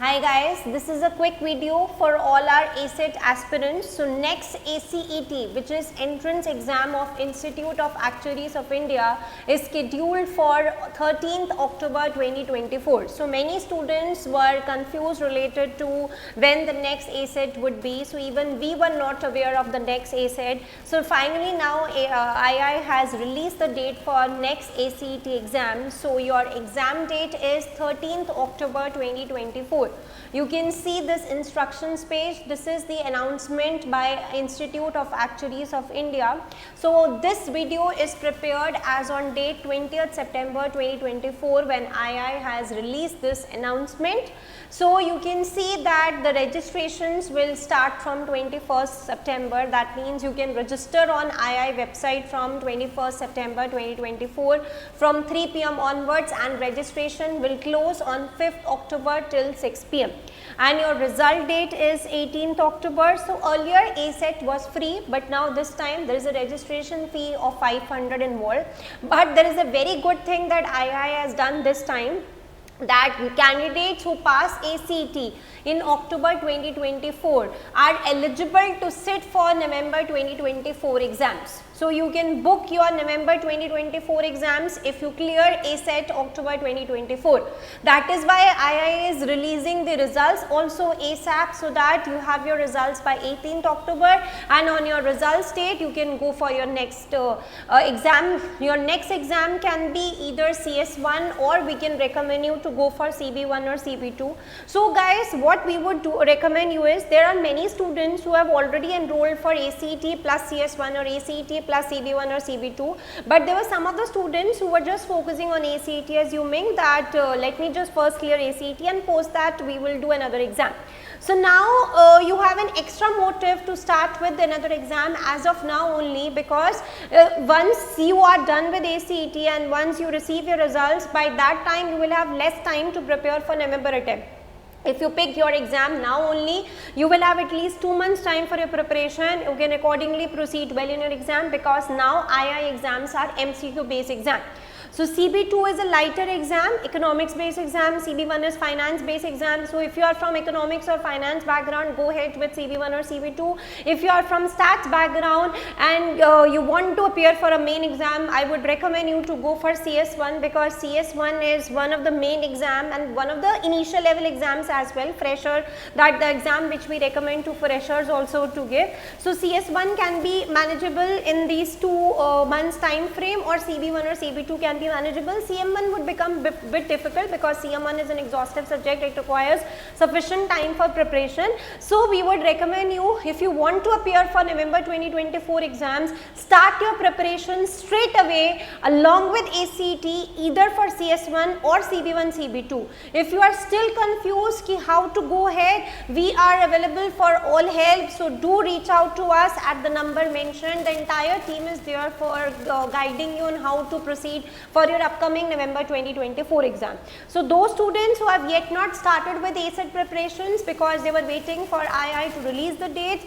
Hi guys, this is a quick video for all our ACET aspirants. So next ACET, which is entrance exam of Institute of Actuaries of India, is scheduled for 13th October 2024. So many students were confused related to when the next ACET would be. So even we were not aware of the next ACET. So finally now II has released the date for next ACET exam. So your exam date is 13th October 2024. You can see this instructions page. This is the announcement by Institute of Actuaries of India. So this video is prepared as on date 20th September 2024 when II has released this announcement. So you can see that the registrations will start from 21st September. That means you can register on II website from 21st September 2024 from 3 p.m. onwards, and registration will close on 5th October till 6 p.m. and your result date is 18th October. So earlier ACET was free, but now this time there is a registration fee of 500 involved. But there is a very good thing that II has done this time, that candidates who pass ACET in October 2024 are eligible to sit for November 2024 exams. So you can book your November 2024 exams if you clear ACET October 2024. That is why II is releasing the results also ASAP, so that you have your results by 18th October, and on your results date you can go for your next exam. Your next exam can be either CS1, or we can recommend you to go for CB1 or CB2. So guys, what we would recommend you is, there are many students who have already enrolled for ACET plus CS1 or ACET plus CB1 or CB2, but there were some of the students who were just focusing on ACET, assuming that let me just first clear ACET and post that we will do another exam. So now you have an extra motive to start with another exam as of now only, because once you are done with ACET and once you receive your results, by that time you will have less time to prepare for November attempt. If you pick your exam now only, you will have at least 2 months time for your preparation. You can accordingly proceed well in your exam, because now II exams are MCQ based exam. So CB2 is a lighter exam, economics based exam. CB1 is finance based exam. So if you are from economics or finance background, go ahead with CB1 or CB2. If you are from stats background and you want to appear for a main exam, I would recommend you to go for CS1, because CS1 is one of the main exam and one of the initial level exams as well, fresher, that the exam which we recommend to freshers also to give. So CS1 can be manageable in these 2 months time frame, or CB1 or CB2 can be manageable. CM1 would become bit difficult, because CM1 is an exhaustive subject. It requires sufficient time for preparation. So we would recommend you, if you want to appear for November 2024 exams, start your preparation straight away along with ACET, either for CS1 or CB1 CB2. If you are still confused ki how to go ahead, we are available for all help. So do reach out to us at the number mentioned. The entire team is there for guiding you on how to proceed for your upcoming November 2024 exam. So those students who have yet not started with ACET preparations because they were waiting for II to release the date,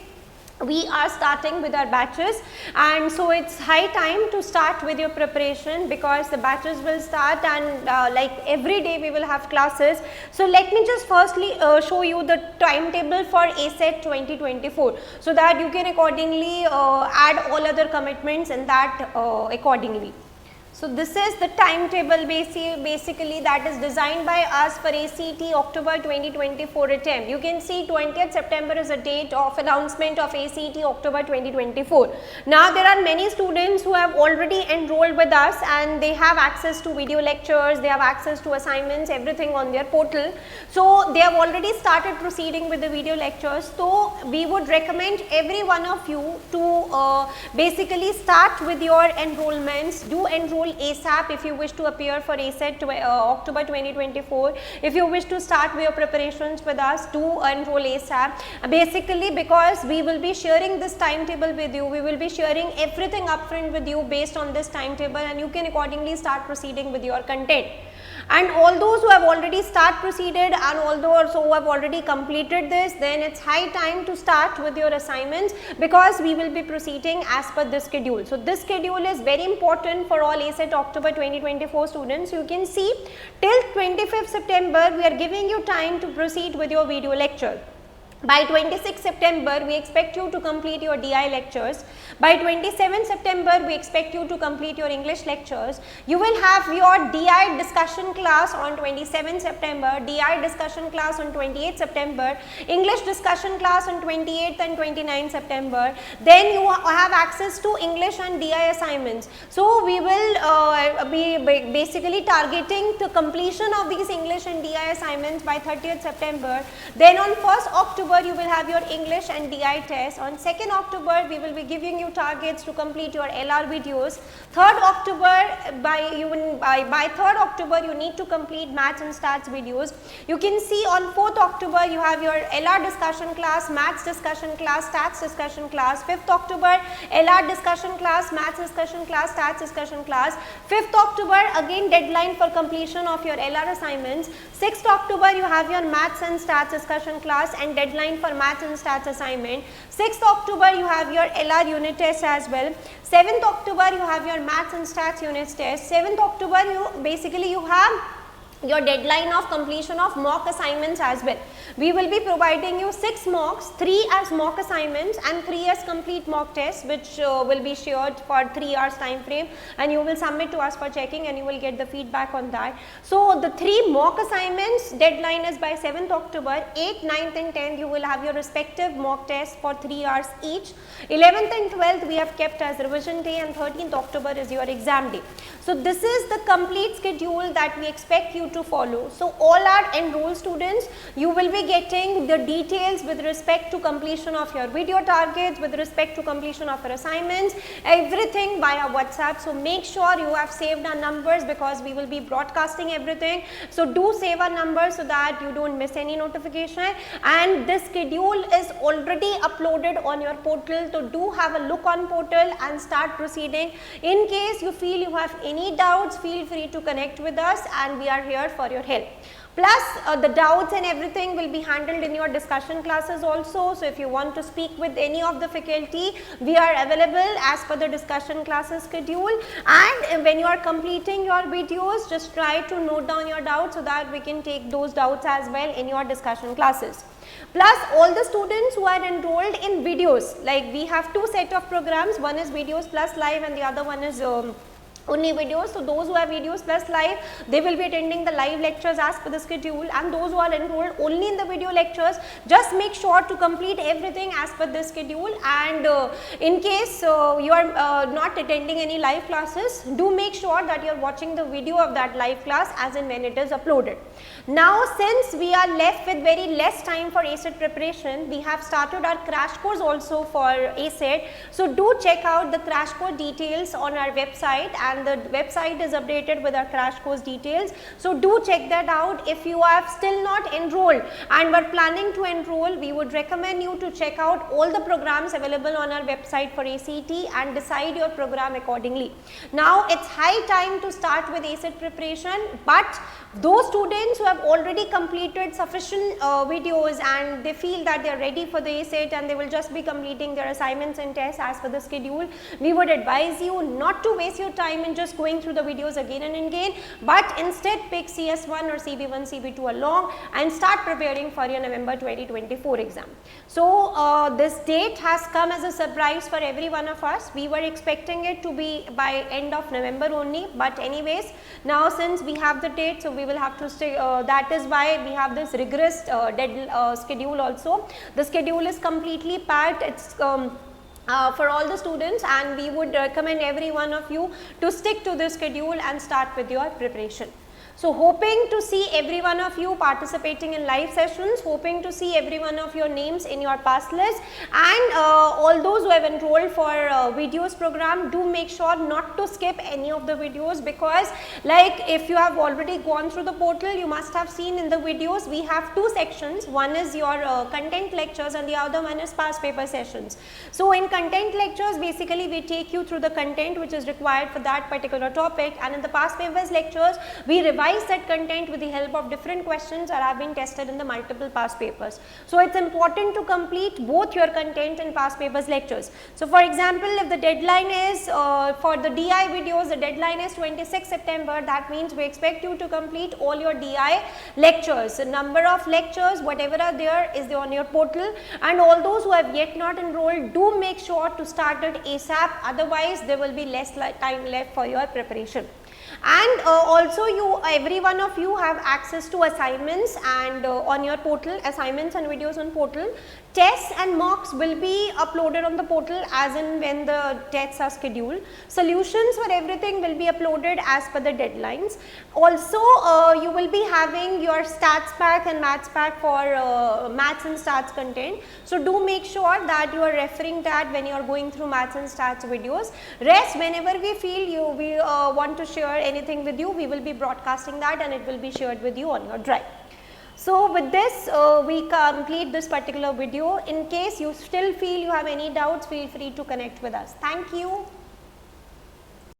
we are starting with our batches, and so it's high time to start with your preparation, because the batches will start and like every day we will have classes. So let me just firstly show you the timetable for ACET 2024, so that you can accordingly add all other commitments in that accordingly. So this is the timetable basically that is designed by us for ACET October 2024 attempt. You can see 20th September is a date of announcement of ACET October 2024. Now there are many students who have already enrolled with us, and they have access to video lectures, they have access to assignments, everything on their portal. So they have already started proceeding with the video lectures. So we would recommend every one of you to basically start with your enrollments. Do enroll ASAP if you wish to appear for ACET October 2024. If you wish to start your preparations with us, do enroll ASAP. Basically, because we will be sharing this timetable with you, we will be sharing everything upfront with you based on this timetable, and you can accordingly start proceeding with your content. And all those who have already proceeded and all those who have already completed this, then it's high time to start with your assignments, because we will be proceeding as per this schedule. So this schedule is very important for all ACET October 2024 students. You can see till 25th September we are giving you time to proceed with your video lecture. By 26 September, we expect you to complete your DI lectures. By 27 September, we expect you to complete your English lectures. You will have your DI discussion class on 27 September, DI discussion class on 28 September, English discussion class on 28th and 29 September. Then you have access to English and DI assignments. So we will be basically targeting the completion of these English and DI assignments by 30th September. Then on 1st October, you will have your English and DI test. On 2nd October, we will be giving you targets to complete your LR videos. 3rd October, by 3rd October, you need to complete maths and stats videos. You can see on 4th October, you have your LR discussion class, maths discussion class, stats discussion class. 5th October, LR discussion class, maths discussion class, stats discussion class. 5th October, again deadline for completion of your LR assignments. 6th October, you have your maths and stats discussion class and deadline for maths and stats assignment. 6th October, you have your LR unit test as well. 7th October, you have your maths and stats unit test. 7th October, you have your deadline of completion of mock assignments as well. We will be providing you 6 mocks, 3 as mock assignments and 3 as complete mock tests, which will be shared for 3 hours time frame, and you will submit to us for checking and you will get the feedback on that. So the 3 mock assignments deadline is by 7th October. 8th, 9th and 10th you will have your respective mock tests for 3 hours each. 11th and 12th we have kept as revision day, and 13th October is your exam day. So this is the complete schedule that we expect you to follow. So all our enrolled students, you will be getting the details with respect to completion of your video targets, with respect to completion of your assignments, everything via WhatsApp. So make sure you have saved our numbers, because we will be broadcasting everything. So do save our numbers so that you don't miss any notification. And this schedule is already uploaded on your portal, so do have a look on portal and start proceeding. In case you feel you have any doubts, feel free to connect with us and we are here for your help. Plus the doubts and everything will be handled in your discussion classes also. So if you want to speak with any of the faculty, we are available as per the discussion classes schedule. And when you are completing your videos, just try to note down your doubts so that we can take those doubts as well in your discussion classes. Plus all the students who are enrolled in videos, like we have 2 set of programs, one is videos plus live and the other one is only videos. So those who have videos plus live, they will be attending the live lectures as per the schedule, and those who are enrolled only in the video lectures, just make sure to complete everything as per this schedule. And in case you are not attending any live classes, do make sure that you are watching the video of that live class as and when it is uploaded. Now since we are left with very less time for ACET preparation, we have started our crash course also for ACET. So do check out the crash course details on our website, and the website is updated with our crash course details. So do check that out. If you are still not enrolled and were planning to enroll, we would recommend you to check out all the programs available on our website for ACT and decide your program accordingly. Now it's high time to start with ACET preparation, but those students who have already completed sufficient videos and they feel that they are ready for the ACET and they will just be completing their assignments and tests as per the schedule, we would advise you not to waste your time in just going through the videos again and again, but instead pick CS1 or CB1, CB2 along and start preparing for your November 2024 exam. So this date has come as a surprise for every one of us. We were expecting it to be by end of November only, but anyways, now since we have the date, so we will have to stay, that is why we have this rigorous schedule also. The schedule is completely packed. It's for all the students, and we would recommend every one of you to stick to this schedule and start with your preparation. So hoping to see every one of you participating in live sessions, hoping to see every one of your names in your pass list, and all those who have enrolled for videos program, do make sure not to skip any of the videos, because like if you have already gone through the portal, you must have seen in the videos we have 2 sections. One is your content lectures and the other one is past paper sessions. So in content lectures, basically we take you through the content which is required for that particular topic, and in the past papers lectures we revise revise that content with the help of different questions that have been tested in the multiple past papers. So it's important to complete both your content and past papers lectures. So for example, if the deadline is for the DI videos, the deadline is 26 September, that means we expect you to complete all your DI lectures. The number of lectures, whatever are there, is on your portal, and all those who have yet not enrolled, do make sure to start it ASAP, otherwise there will be less time left for your preparation. And also every one of you have access to assignments and on your portal, assignments and videos on portal. Tests and mocks will be uploaded on the portal as and when the tests are scheduled. Solutions for everything will be uploaded as per the deadlines. Also you will be having your stats pack and maths pack for maths and stats content. So do make sure that you are referring that when you are going through maths and stats videos. Rest, whenever we feel we want to share anything with you, we will be broadcasting that and it will be shared with you on your drive. So with this we complete this particular video. In case you still feel you have any doubts, feel free to connect with us. Thank you.